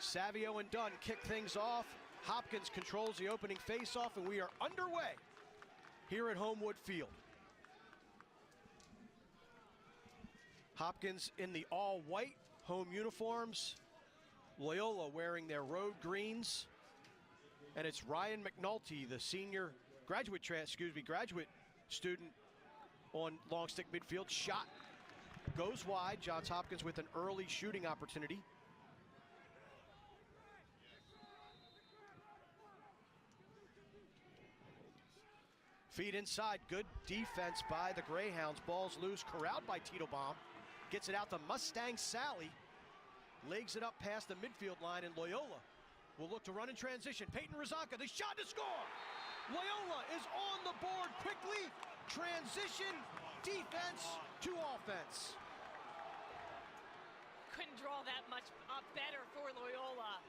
Savio and Dunn kick things off. Hopkins controls the opening faceoff, and we are underway here at Homewood Field. Hopkins in the all-white home uniforms. Loyola wearing their road greens. And it's Ryan McNulty, the senior graduate student on long stick midfield. Shot goes wide. Johns Hopkins with an early shooting opportunity. Feed inside, good defense by the Greyhounds. Ball's loose, corralled by Titobaum. Gets it out to Mustang Sally. Legs it up past the midfield line, and Loyola will look to run in transition. Peyton Razanka, the shot to score! Loyola is on the board quickly. Transition, defense to offense. Couldn't draw that much up better for Loyola.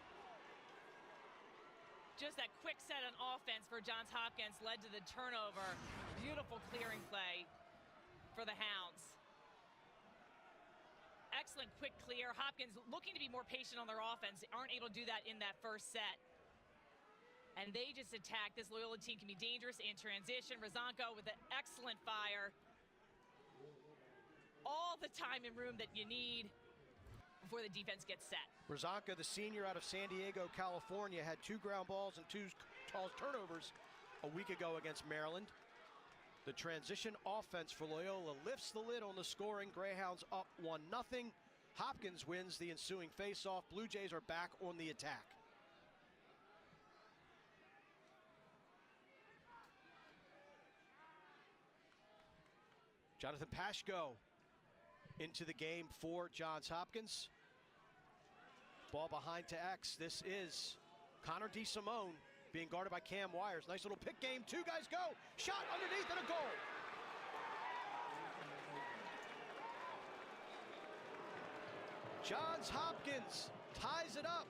Just that quick set on offense for Johns Hopkins led to the turnover. Beautiful clearing play for the Hounds. Excellent quick clear. Hopkins looking to be more patient on their offense. They aren't able to do that in that first set. And they just attack. This Loyola team can be dangerous in transition. Razanko with an excellent fire. All the time and room that you need before the defense gets set. Razanka, the senior out of San Diego, California, had 2 ground balls and 2 turnovers a week ago against Maryland. The transition offense for Loyola lifts the lid on the scoring. Greyhounds up 1-0. Hopkins wins the ensuing faceoff. Blue Jays are back on the attack. Jonathan Pashko into the game for Johns Hopkins. Ball behind to X. This is Connor DeSimone being guarded by Cam Wires. Nice little pick game. 2 guys go. Shot underneath and a goal. Johns Hopkins ties it up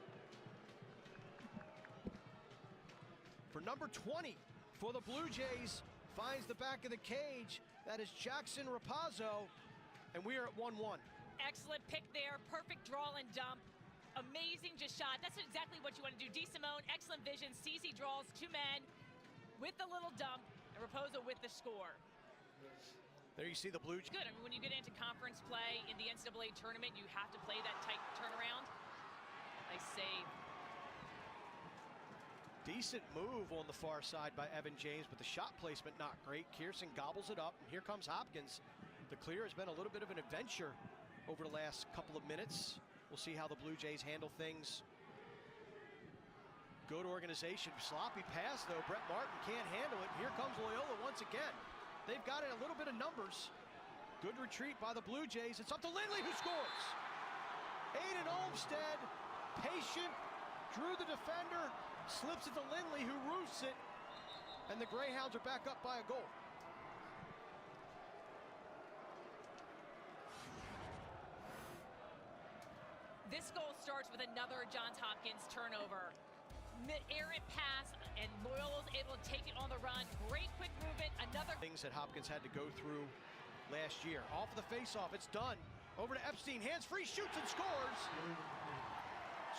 for number 20 for the Blue Jays. Finds the back of the cage. That is Jackson Raposo, and we are at 1-1. Excellent pick there. Perfect draw and dump. Amazing just shot. That's exactly what you want to do. DeSimone, excellent vision. CC draws 2 men with the little dump, and Raposo with the score. There you see the Blue Jays. Good. I mean, when you get into conference play in the NCAA tournament, you have to play that tight turnaround. Nice save. Decent move on the far side by Evan James, but the shot placement not great. Kierson gobbles it up, and here comes Hopkins. The clear has been a little bit of an adventure over the last couple of minutes. We'll see how the Blue Jays handle things. Good organization. Sloppy pass, though. Brett Martin can't handle it. Here comes Loyola once again. They've got it a little bit of numbers. Good retreat by the Blue Jays. It's up to Lindley, who scores. Aidan Olmstead, patient, drew the defender, slips it to Lindley, who roofs it, and the Greyhounds are back up by a goal. This goal starts with another Johns Hopkins turnover. Mid-errant pass, and Loyola's able to take it on the run. Great quick movement, another. Things that Hopkins had to go through last year. Off the face-off, it's done. Over to Epstein, hands free, shoots and scores.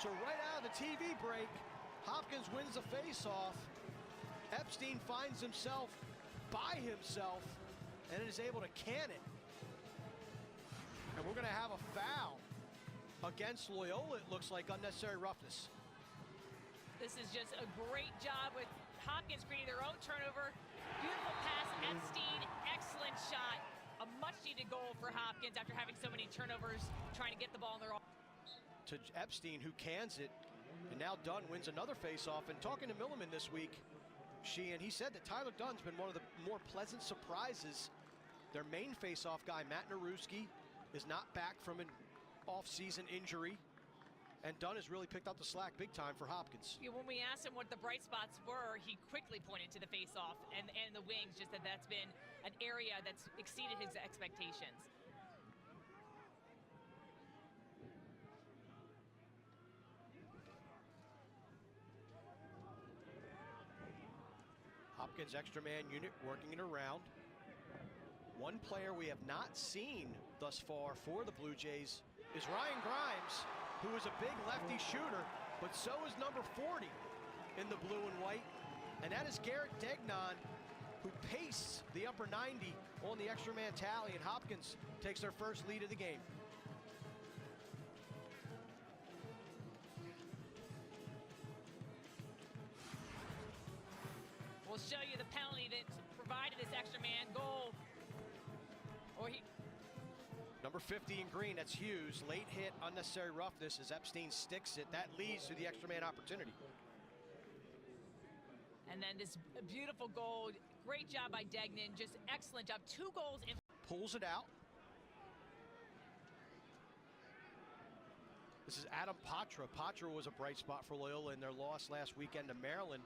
So right out of the TV break, Hopkins wins the face-off. Epstein finds himself by himself and is able to can it. And we're gonna have a foul against Loyola, it looks like. Unnecessary roughness. This is just a great job with Hopkins creating their own turnover. Beautiful pass, Epstein, excellent shot. A much-needed goal for Hopkins after having so many turnovers trying to get the ball in their own. To Epstein, who cans it, and now Dunn wins another face-off. And talking to Milliman this week, he said that Tyler Dunn's been one of the more pleasant surprises. Their main face-off guy, Matt Naruski, is not back from an off-season injury, and Dunn has really picked up the slack big time for Hopkins. Yeah, when we asked him what the bright spots were, he quickly pointed to the face-off and the wings, just that's been an area that's exceeded his expectations. Hopkins extra man unit working it around. One player we have not seen thus far for the Blue Jays is Ryan Grimes, who is a big lefty shooter. but so is number 40 in the blue and white, and that is Garrett Degnan, who paced the upper 90 on the extra man tally, and Hopkins takes their first lead of the game. We'll show you the penalty that provided this extra man goal. Number 50 in green, that's Hughes. Late hit, unnecessary roughness as Epstein sticks it. That leads to the extra man opportunity. And then this beautiful goal. Great job by Degnan. Just excellent job. 2 goals in. Pulls it out. This is Adam Patra. Patra was a bright spot for Loyola in their loss last weekend to Maryland.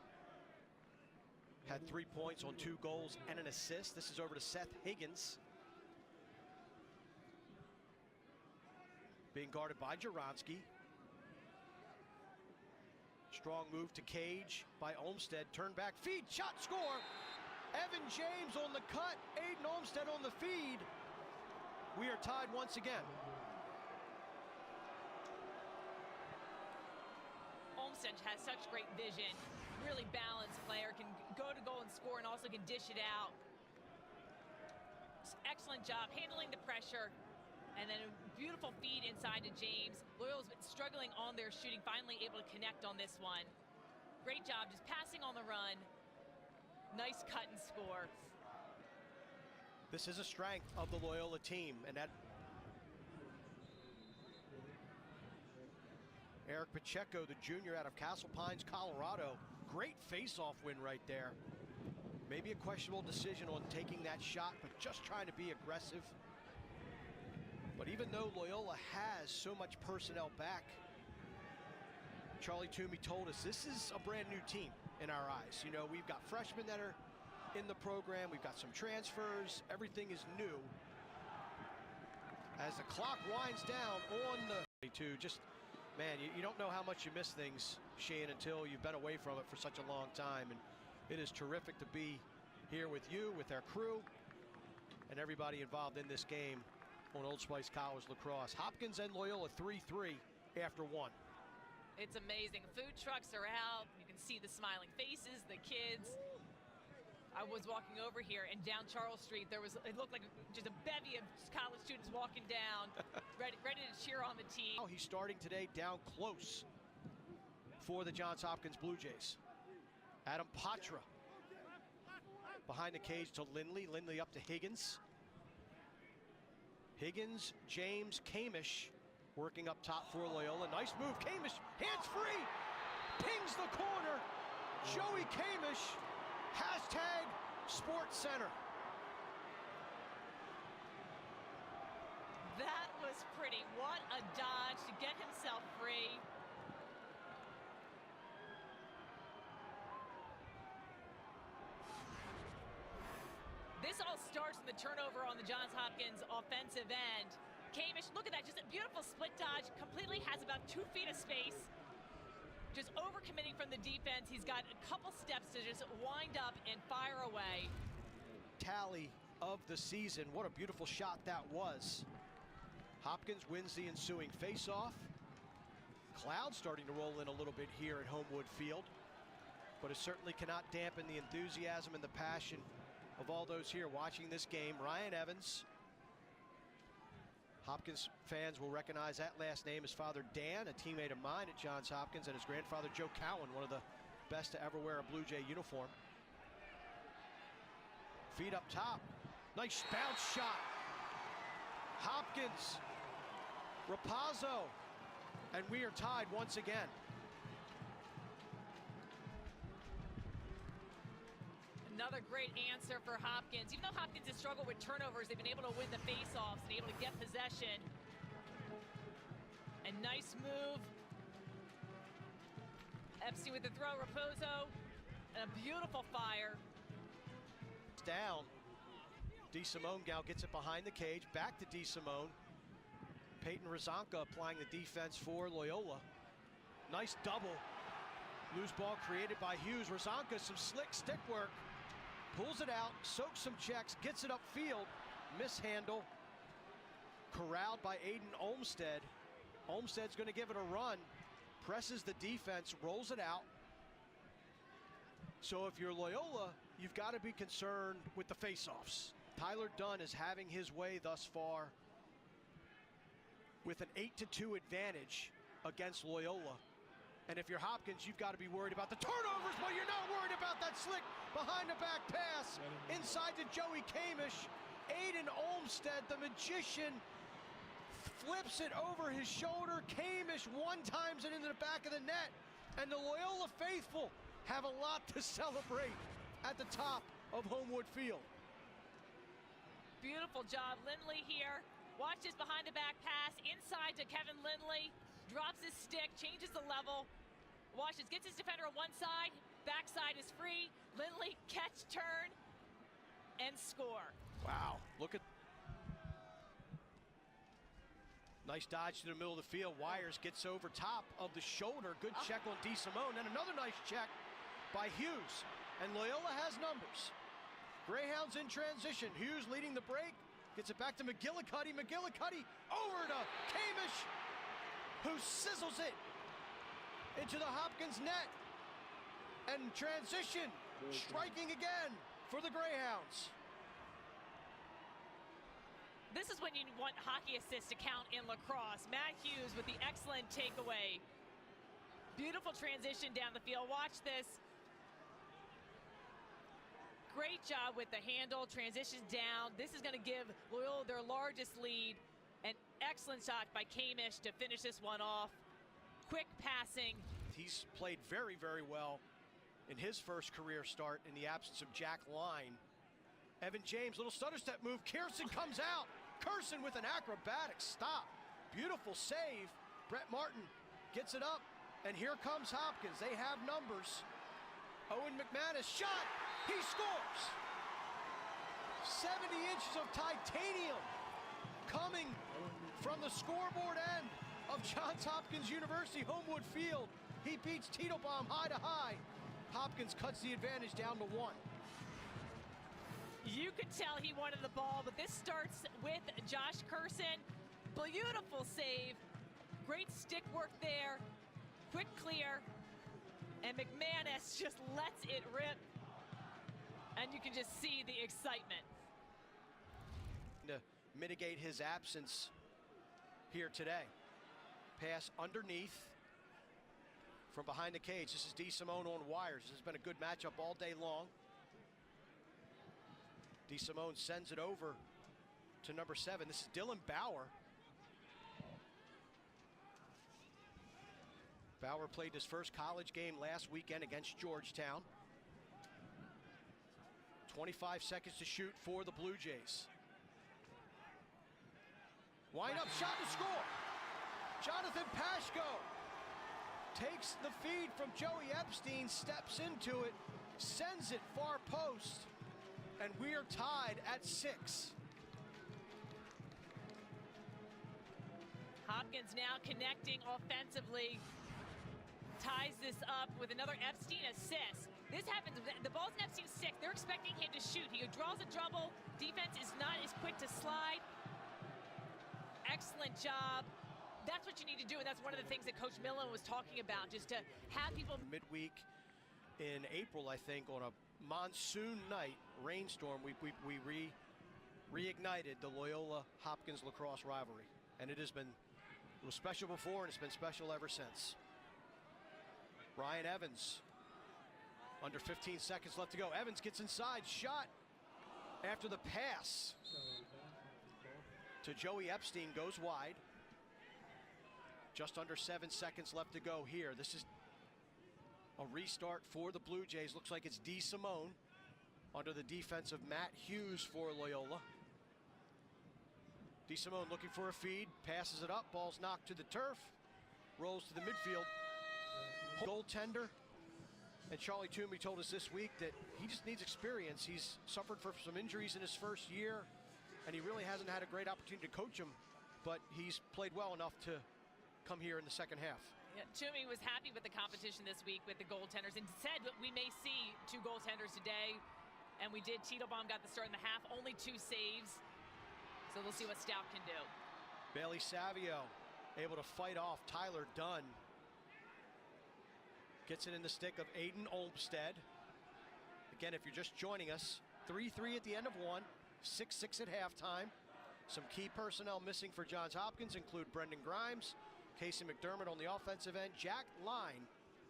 Had 3 points on 2 goals and an assist. This is over to Seth Higgins. Being guarded by Juronsky. Strong move to Cage by Olmstead. Turn back, feed, shot, score. Evan James on the cut. Aidan Olmstead on the feed. We are tied once again. Olmstead has such great vision. Really balanced player. Can go to goal and score and also can dish it out. Excellent job handling the pressure. And then a beautiful feed inside to James. Loyola's been struggling on their shooting, finally able to connect on this one. Great job just passing on the run. Nice cut and score. This is a strength of the Loyola team, and that Eric Pacheco, the junior out of Castle Pines, Colorado. Great face-off win right there. Maybe a questionable decision on taking that shot, but just trying to be aggressive. But even though Loyola has so much personnel back, Charlie Toomey told us this is a brand new team in our eyes. You know, we've got freshmen that are in the program. We've got some transfers. Everything is new. As the clock winds down on the 22, just, man, you don't know how much you miss things, Shane, until you've been away from it for such a long time. And it is terrific to be here with you, with our crew, and everybody involved in this game on Old Spice College Lacrosse. Hopkins and Loyola 3-3 after 1. It's amazing. Food trucks are out. You can see the smiling faces, the kids. I was walking over here and down Charles Street, it looked like just a bevy of college students walking down, ready to cheer on the team. Now he's starting today down close for the Johns Hopkins Blue Jays. Adam Patra behind the cage to Lindley. Lindley up to Higgins. Higgins, James, Kamish working up top for Loyola. Nice move, Kamish, hands free, pings the corner. Joey Kamish, hashtag Sports Center. That was pretty. What a dodge to get himself free. This all starts with the turnover on the Johns Hopkins offensive end. Kamish, look at that, just a beautiful split dodge, completely has about 2 feet of space. Just overcommitting from the defense. He's got a couple steps to just wind up and fire away. Tally of the season. What a beautiful shot that was. Hopkins wins the ensuing face-off. Clouds starting to roll in a little bit here at Homewood Field, but it certainly cannot dampen the enthusiasm and the passion of all those here watching this game. Ryan Evans. Hopkins fans will recognize that last name. His father Dan, a teammate of mine at Johns Hopkins, and his grandfather Joe Cowan, one of the best to ever wear a Blue Jay uniform. Feet up top. Nice bounce shot. Hopkins, Raposo, and we are tied once again. Another great answer for Hopkins. Even though Hopkins has struggled with turnovers, they've been able to win the faceoffs and able to get possession. And nice move. Epstein with the throw, Raposo, and a beautiful fire. Down. DeSimone now gets it behind the cage. Back to DeSimone. Peyton Razanka applying the defense for Loyola. Nice double. Loose ball created by Hughes. Razanka, some slick stick work. Pulls it out, soaks some checks, gets it upfield. Mishandle. Corralled by Aidan Olmstead. Olmstead's going to give it a run. presses the defense, rolls it out. So if you're Loyola, you've got to be concerned with the faceoffs. Tyler Dunn is having his way thus far with an 8-2 advantage against Loyola. And if you're Hopkins, you've got to be worried about the turnovers, but you're not worried about that slick behind the back pass inside to Joey Kamish. Aidan Olmstead, the magician, flips it over his shoulder. Kamish one-times it into the back of the net. And the Loyola faithful have a lot to celebrate at the top of Homewood Field. Beautiful job, Lindley here. Watch this behind the back pass, inside to Kevin Lindley. Drops his stick, changes the level. Watch this, gets his defender on one side, backside is free. Lindley, catch, turn, and score. Wow, look at... Nice dodge to the middle of the field. Wires gets over top of the shoulder. Good check on DeSimone. And another nice check by Hughes. And Loyola has numbers. Greyhounds in transition. Hughes leading the break. Gets it back to McGillicuddy. McGillicuddy over to Kamish, who sizzles it into the Hopkins net. And transition, striking again for the Greyhounds. This is when you want hockey assists to count in lacrosse. Matt Hughes with the excellent takeaway. Beautiful transition down the field. Watch this. Great job with the handle, transitions down. This is going to give Loyola their largest lead. An excellent shot by Kamish to finish this one off. Quick passing. He's played very, very well in his first career start in the absence of Jack Line. Evan James, little stutter step move. Kirsten comes out. Kirsten with an acrobatic stop. Beautiful save. Brett Martin gets it up. And here comes Hopkins. They have numbers. Owen McManus shot. He scores. 70 inches of titanium coming from the scoreboard end of Johns Hopkins University Homewood Field. He beats Titelbaum high to high. Hopkins cuts the advantage down to 1. You could tell he wanted the ball, but this starts with Josh Kirsten. Beautiful save. Great stick work there. Quick clear. And McManus just lets it rip. And you can just see the excitement. To mitigate his absence here today. Pass underneath from behind the cage. This is DeSimone on wires. This has been a good matchup all day long. DeSimone sends it over to number 7. This is Dylan Bauer. Bauer played his first college game last weekend against Georgetown. 25 seconds to shoot for the Blue Jays. Wind up shot to score. Jonathan Pashko takes the feed from Joey Epstein, steps into it, sends it far post. And we are tied at 6. Hopkins now connecting offensively. Ties this up with another Epstein assist. This happens, the ball's in Epstein's stick. They're expecting him to shoot. He draws a double. Defense is not as quick to slide. Excellent job. That's what you need to do, and that's one of the things that Coach Millen was talking about, just to have people. Midweek in April, I think, on a monsoon night, rainstorm, we reignited the Loyola Hopkins lacrosse rivalry. And it was special before, and it's been special ever since. Ryan Evans, under 15 seconds left to go. Evans gets inside, shot after the pass to Joey Epstein, goes wide. Just under 7 seconds left to go here. This is a restart for the Blue Jays. Looks like it's DeSimone under the defense of Matt Hughes for Loyola. DeSimone looking for a feed, passes it up, ball's knocked to the turf, rolls to the midfield. Goaltender, and Charlie Toomey told us this week that he just needs experience. He's suffered from some injuries in his first year, and he really hasn't had a great opportunity to coach him, but he's played well enough to come here in the second half. Yeah, Toomey was happy with the competition this week with the goaltenders and said that we may see 2 goaltenders today, and we did. Titelbaum got the start in the half, only 2 saves, so we'll see what Stout can do. Bailey Savio able to fight off Tyler Dunn. Gets it in the stick of Aidan Olmstead. Again, if you're just joining us, 3-3 at the end of one, 6-6 at halftime. Some key personnel missing for Johns Hopkins include Brendan Grimes, Casey McDermott on the offensive end. Jack Line,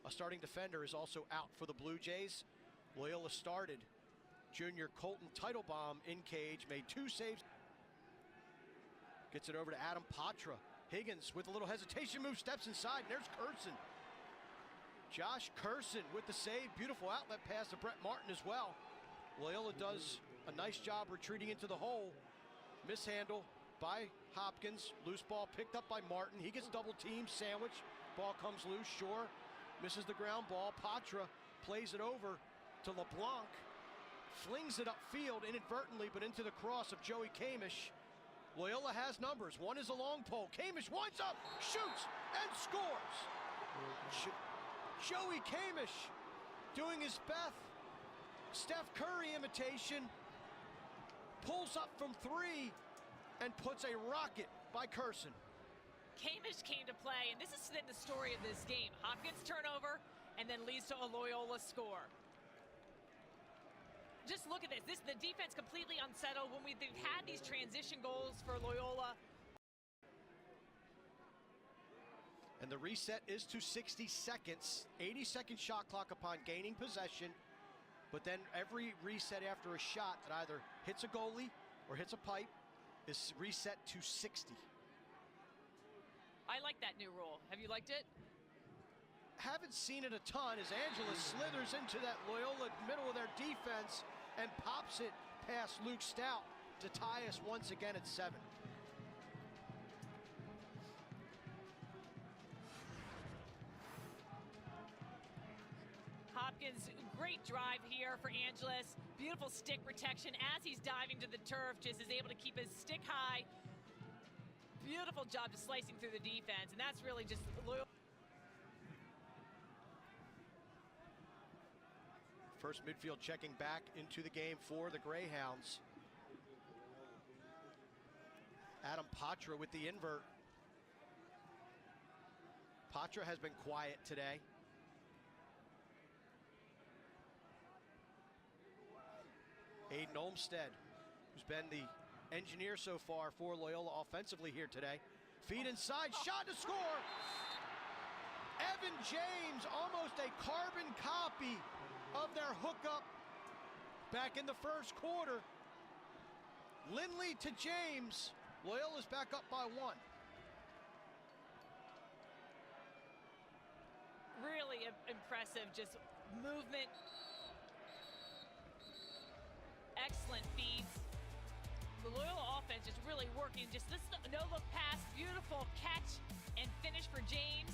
a starting defender, is also out for the Blue Jays. Loyola started junior Colton Teitelbaum in cage, made 2 saves. Gets it over to Adam Patra. Higgins with a little hesitation move, steps inside, and there's Curson. Josh Curson with the save. Beautiful outlet pass to Brett Martin as well. Loyola does a nice job retreating into the hole. Mishandle by Hopkins. Loose ball picked up by Martin. He gets double teamed, sandwich. Ball comes loose, Shore misses the ground ball. Patra plays it over to LeBlanc. Flings it upfield inadvertently, but into the cross of Joey Kamish. Loyola has numbers. One is a long pole. Kamish winds up, shoots, and scores. Joey Kamish doing his best Steph Curry imitation. Pulls up from 3 and puts a rocket by Curson. Kamish came to play, and this is then the story of this game. Hopkins turnover, and then leads to a Loyola score. Just look at this. The defense completely unsettled when we've had these transition goals for Loyola. And the reset is to 60 seconds. 80-second shot clock upon gaining possession. But then every reset after a shot that either hits a goalie or hits a pipe is reset to 60. I like that new rule. Have you liked it? Haven't seen it a ton as Angela slithers into that Loyola middle of their defense and pops it past Luke Stout to tie us once again at 7. Hopkins, great drive here for Angeles. Beautiful stick protection as he's diving to the turf, just is able to keep his stick high. Beautiful job just slicing through the defense, and that's really just Loyola. First midfield checking back into the game for the Greyhounds. Adam Patra with the invert. Patra has been quiet today. Aidan Olmstead, who's been the engineer so far for Loyola offensively here today. Feed inside, shot to score! Evan James, almost a carbon copy of their hookup back in the first quarter. Lindley to James. Loyola's back up by 1. Really impressive, just movement. Excellent feeds. The Loyola offense is really working. Just this no-look pass, beautiful catch and finish for James.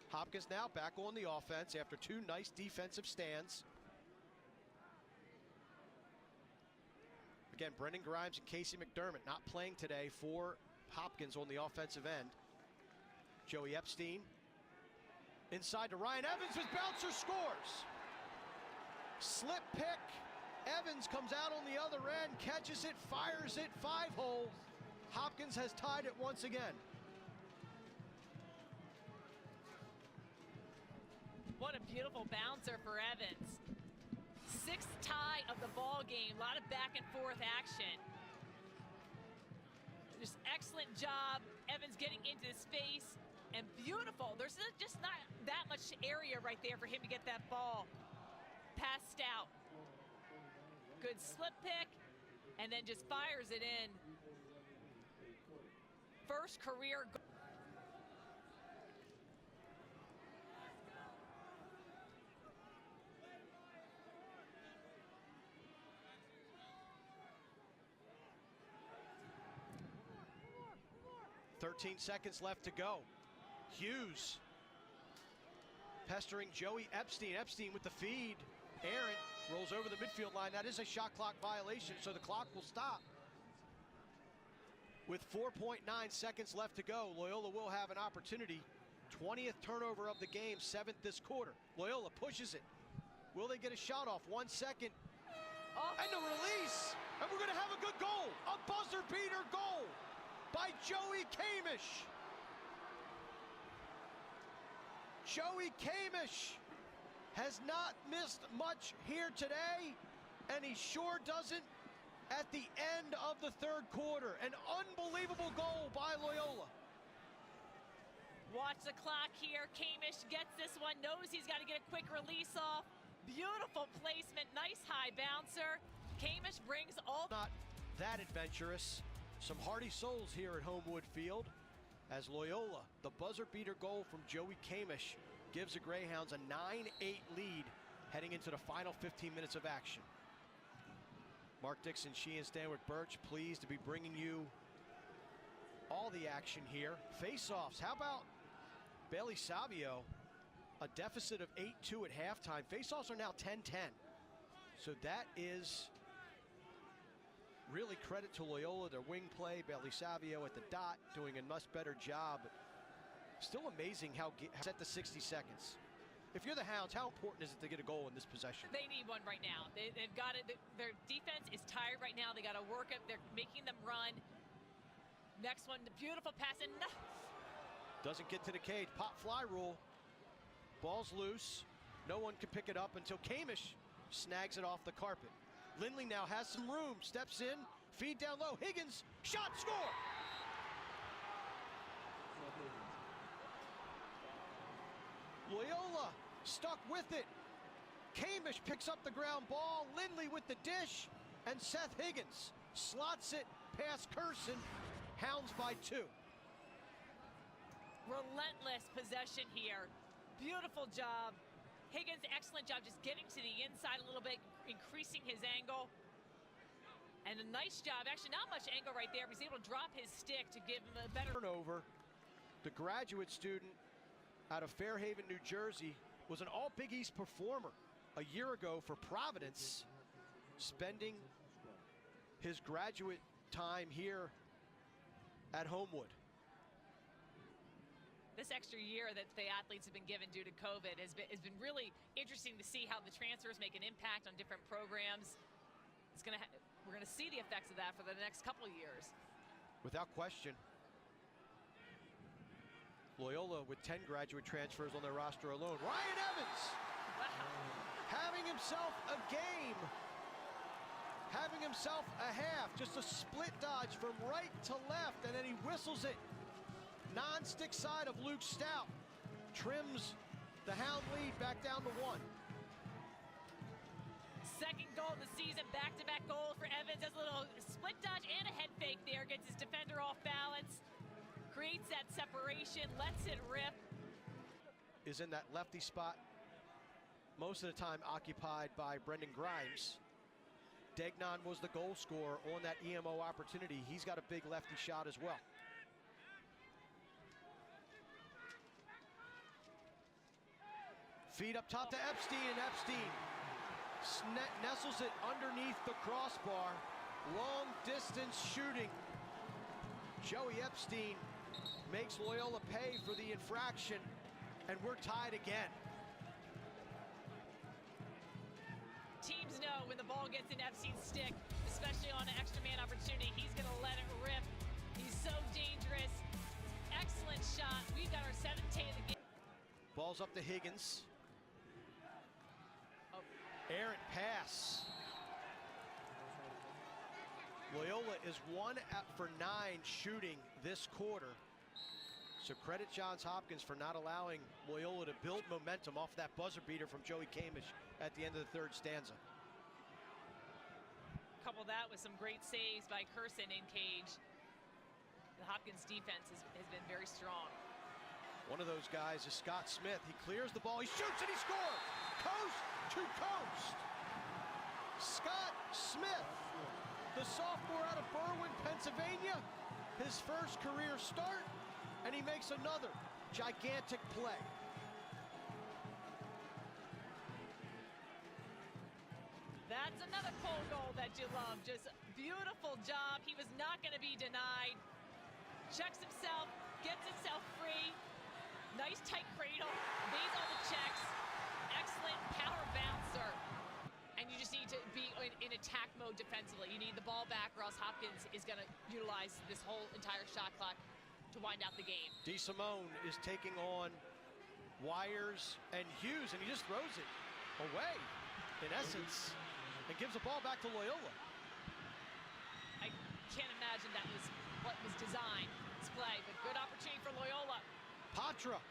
Hopkins now back on the offense after 2 nice defensive stands. Again, Brendan Grimes and Casey McDermott not playing today for Hopkins on the offensive end. Joey Epstein inside to Ryan Evans with bouncer, scores. Slip pick. Evans comes out on the other end, catches it, fires it, 5-hole. Hopkins has tied it once again. What a beautiful bouncer for Evans. 6th tie of the ball game. A lot of back and forth action. Just excellent job. Evans getting into space and beautiful. There's just not that much area right there for him to get that ball passed out. Good slip pick and then just fires it in. First career goal. .13 seconds left to go. Hughes pestering Joey Epstein. Epstein with the feed. Aaron rolls over the midfield line. That is a shot clock violation, so the clock will stop. With 4.9 seconds left to go, Loyola will have an opportunity. 20th turnover of the game, 7th this quarter. Loyola pushes it. Will they get a shot off? 1 second. And the release. And we're going to have a good goal. A buzzer beater goal by Joey Kamish. Joey Kamish has not missed much here today, and he sure doesn't at the end of the third quarter. An unbelievable goal by Loyola. Watch the clock here. Kamish gets this one, knows he's got to get a quick release off. Beautiful placement, nice high bouncer. Kamish brings all. Not that adventurous. Some hardy souls here at Homewood Field as Loyola, the buzzer beater goal from Joey Kamish, gives the Greyhounds a 9-8 lead heading into the final 15 minutes of action. Mark Dixon, Sheehan, Stanwyck, Birch, pleased to be bringing you all the action here. Face-offs, how about Bailey Savio? A deficit of 8-2 at halftime. Face-offs are now 10-10. So that is really credit to Loyola, their wing play. Bailey Savio at the dot doing a much better job. Still amazing how set to 60 seconds. If you're the Hounds, how important is it to get a goal in this possession? They need one right now. They've got it. Their defense is tired right now. They got to work it. They're making them run. Next one, the beautiful pass. And doesn't get to the cage. Pop fly rule. Ball's loose. No one can pick it up until Kamish snags it off the carpet. Lindley now has some room. Steps in. Feed down low. Higgins. Shot. Score. Loyola stuck with it. Kamish picks up the ground ball. Lindley with the dish. And Seth Higgins slots it past Curson. Hounds by 2. Relentless possession here. Beautiful job. Higgins, excellent job just getting to the inside a little bit, increasing his angle. And a nice job, actually not much angle right there, but he's able to drop his stick to give him a better turnover. The graduate student out of Fairhaven, New Jersey, was an All-Big East performer a year ago for Providence, spending his graduate time here at Homewood. This extra year that the athletes have been given due to COVID has been really interesting to see how the transfers make an impact on different programs. We're gonna see the effects of that for the next couple of years. Without question. Loyola with 10 graduate transfers on their roster alone. Ryan Evans, having himself a game, having himself a half, just a split dodge from right to left, and then he whistles it. Non-stick side of Luke Stout trims the Hound lead back down to 1. Second goal of the season, back-to-back goals for Evans. Does a little split dodge and a head fake there, gets his defender off balance, creates that separation, lets it rip. Is in that lefty spot, most of the time occupied by Brendan Grimes. Degnan was the goal scorer on that EMO opportunity. He's got a big lefty shot as well. Feed up top to Epstein, and Epstein nestles it underneath the crossbar. Long distance shooting. Joey Epstein makes Loyola pay for the infraction, and we're tied again. Teams know when the ball gets in Epstein's stick, especially on an extra man opportunity, he's gonna let it rip. He's so dangerous. Excellent shot. We've got our 7th take of the game. Ball's up to Higgins. Errant pass. Loyola is 1 for 9 shooting this quarter. So credit Johns Hopkins for not allowing Loyola to build momentum off that buzzer beater from Joey Kamish at the end of the 3rd stanza. Couple that with some great saves by Curson in cage. The Hopkins defense has been very strong. One of those guys is Scott Smith. He clears the ball, he shoots, and he scores! Coast to coast! Scott Smith, the sophomore out of Berwyn, Pennsylvania, his first career start, and he makes another gigantic play. That's another pole goal that you love. Just beautiful job. He was not going to be denied. Checks himself, gets himself free. Nice tight cradle, made all the checks. Excellent power bouncer. And you just need to be in attack mode defensively. You need the ball back, or else Hopkins is going to utilize this whole entire shot clock to wind out the game. DeSimone is taking on Wires and Hughes, and he just throws it away, in essence, and gives the ball back to Loyola. I can't imagine that was what was designed, this play, but good opportunity for Loyola. Patra.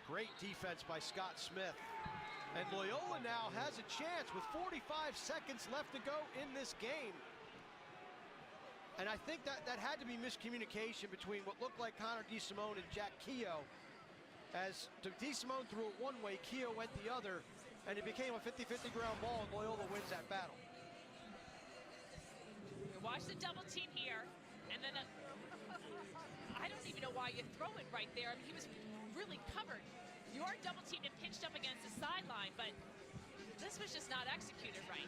Great defense by Scott Smith. And Loyola now has a chance with 45 seconds left to go in this game. And I think that had to be miscommunication between what looked like Connor DeSimone and Jack Keogh. As DeSimone threw it one way, Keogh went the other, and it became a 50-50 ground ball, and Loyola wins that battle. Watch the double team here, and then I don't even know why you throw it right there. I mean, he was really covered. You are double teamed and pinched up against the sideline, but this was just not executed right.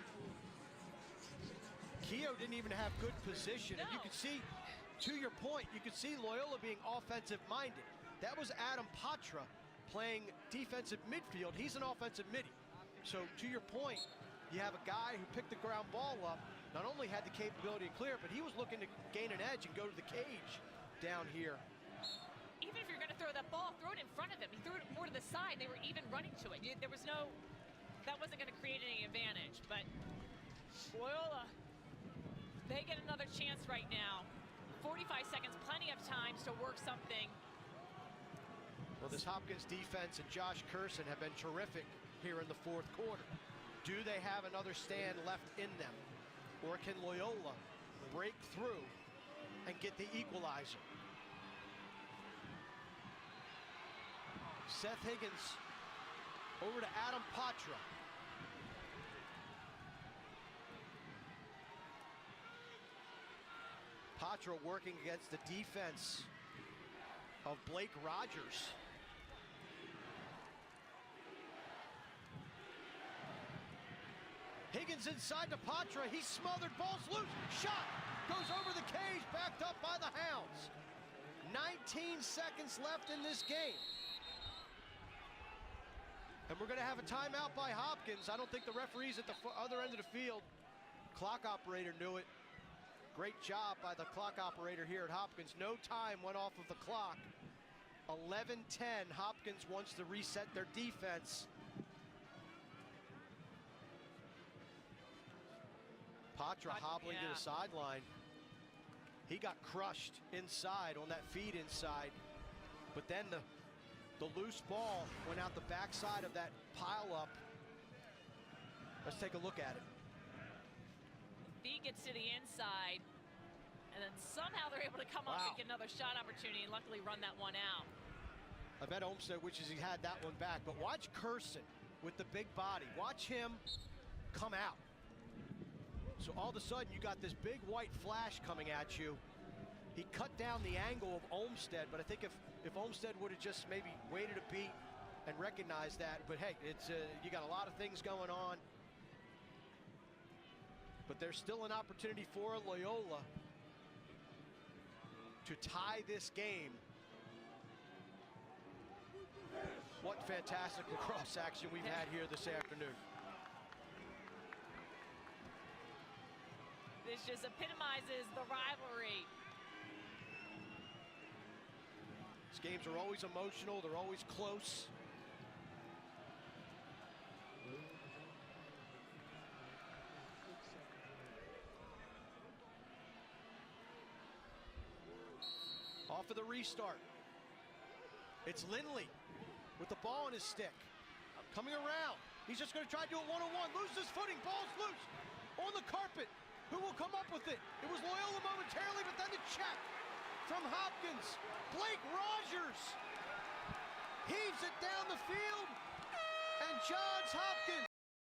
Keogh didn't even have good position. No. And you could see, to your point, you could see Loyola being offensive-minded. That was Adam Patra playing defensive midfield. He's an offensive midi. So to your point, you have a guy who picked the ground ball up, not only had the capability to clear, but he was looking to gain an edge and go to the cage down here. Even if you're going to throw that ball, throw it in front of him. He threw it more to the side. They were even running to it. There was no, that wasn't going to create any advantage. But Loyola, they get another chance right now. 45 seconds, plenty of time to work something. Well, this Hopkins defense and Josh Curson have been terrific here in the fourth quarter. Do they have another stand left in them? Or can Loyola break through and get the equalizer? Seth Higgins over to Adam Patra. Patra working against the defense of Blake Rogers. Higgins inside to Patra. He's smothered. Ball's loose. Shot goes over the cage. Backed up by the Hounds. 19 seconds left in this game. And we're going to have a timeout by Hopkins. I don't think the referee's at the other end of the field. Clock operator knew it. Great job by the clock operator here at Hopkins. No time went off of the clock. 11-10. Hopkins wants to reset their defense. Patra hobbling to the sideline. He got crushed inside on that feed inside. But then the loose ball went out the backside of that pileup. Let's take a look at it. Feed gets to the inside, and then somehow they're able to come up and get another shot opportunity and luckily run that one out. I bet Olmstead wishes he had that one back, but watch Curson with the big body. Watch him come out. So all of a sudden you got this big white flash coming at you. He cut down the angle of Olmstead, but I think if Olmstead would have just maybe waited a beat and recognized that, but hey, it's you got a lot of things going on. But there's still an opportunity for Loyola to tie this game. What fantastic lacrosse action we've had here this afternoon. This just epitomizes the rivalry. These games are always emotional, they're always close. Off of the restart. It's Lindley with the ball in his stick. Coming around. He's just going to try to do a one-on-one. Loses his footing. Ball's loose. On the carpet. Who will come up with it? It was Loyola momentarily, but then the check from Hopkins. Blake Rogers heaves it down the field. And Johns Hopkins